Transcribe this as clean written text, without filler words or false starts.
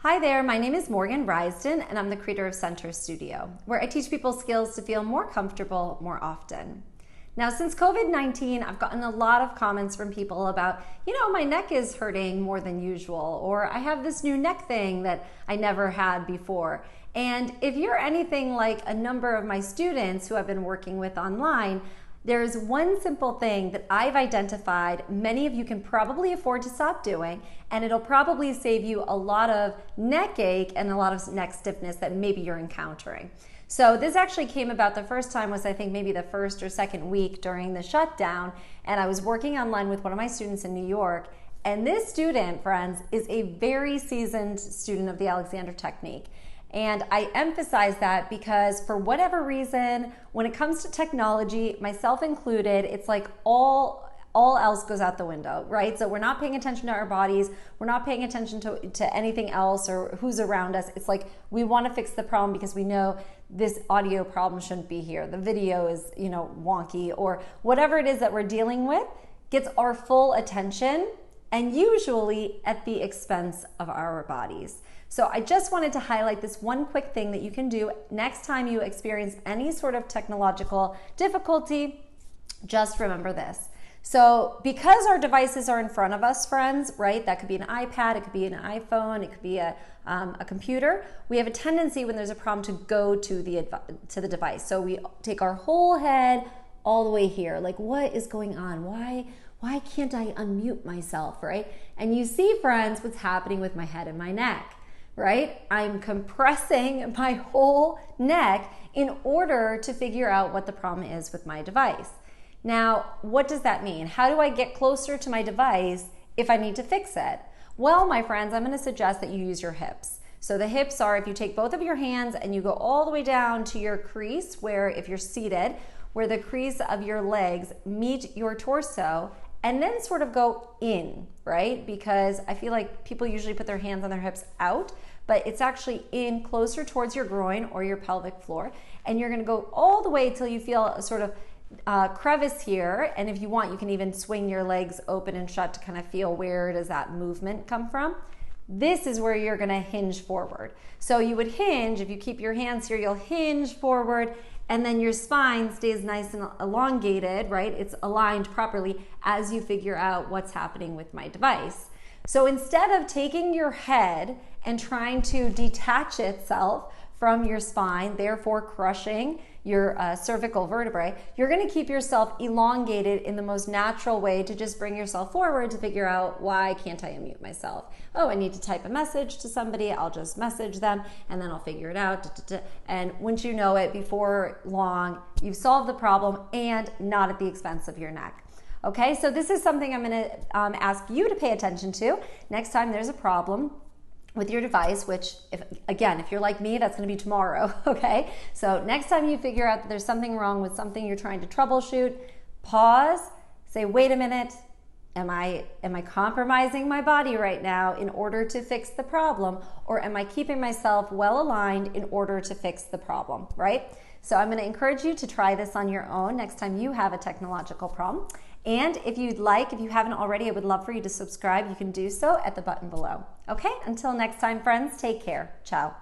Hi there, my name is Morgan Risden and I'm the creator of Center Studio, where I teach people skills to feel more comfortable more often. Now, since COVID-19, I've gotten a lot of comments from people about, my neck is hurting more than usual, or I have this new neck thing that I never had before. And if you're anything like a number of my students who I've been working with online, there's one simple thing that I've identified many of you can probably afford to stop doing, and it'll probably save you a lot of neck ache and a lot of neck stiffness that maybe you're encountering. So this actually came about, the first time was I think maybe the first or second week during the shutdown, and I was working online with one of my students in New York, and this student, friends, is a very seasoned student of the Alexander technique. And I emphasize that because for whatever reason, when it comes to technology, myself included, it's like all else goes out the window, right? So we're not paying attention to our bodies, we're not paying attention to anything else or who's around us. It's like we want to fix the problem because we know this audio problem shouldn't be here. The video is, wonky, or whatever it is that we're dealing with gets our full attention, and usually at the expense of our bodies. So I just wanted to highlight this one quick thing that you can do next time you experience any sort of technological difficulty. Just remember this. So because our devices are in front of us, friends, right? That could be an iPad, it could be an iPhone, it could be a computer. We have a tendency when there's a problem to go to the device. So we take our whole head all the way here. Like, what is going on? Why can't I unmute myself, right? And you see, friends, what's happening with my head and my neck, right? I'm compressing my whole neck in order to figure out what the problem is with my device. Now, what does that mean? How do I get closer to my device if I need to fix it? Well, my friends, I'm going to suggest that you use your hips. So the hips are, if you take both of your hands and you go all the way down to your crease, where if you're seated, where the crease of your legs meet your torso, and then sort of go in, right? Because I feel like people usually put their hands on their hips out, but it's actually in closer towards your groin or your pelvic floor. And you're gonna go all the way till you feel a sort of crevice here. And if you want, you can even swing your legs open and shut to kind of feel where does that movement come from. This is where you're gonna hinge forward. So you would hinge, if you keep your hands here, you'll hinge forward, and then your spine stays nice and elongated, right? It's aligned properly as you figure out what's happening with my device. So instead of taking your head and trying to detach itself from your spine, therefore crushing your cervical vertebrae, you're gonna keep yourself elongated in the most natural way to just bring yourself forward to figure out, why can't I unmute myself? Oh, I need to type a message to somebody, I'll just message them and then I'll figure it out. And once you know it, before long, you've solved the problem and not at the expense of your neck. Okay, so this is something I'm gonna ask you to pay attention to next time there's a problem with your device, which if you're like me, that's going to be tomorrow, okay? So next time you figure out that there's something wrong with something you're trying to troubleshoot, pause, say, wait a minute, am I compromising my body right now in order to fix the problem, or am I keeping myself well aligned in order to fix the problem, right? So I'm going to encourage you to try this on your own next time you have a technological problem. And if you haven't already, I would love for you to subscribe. You can do so at the button below. Okay, until next time, friends, take care. Ciao.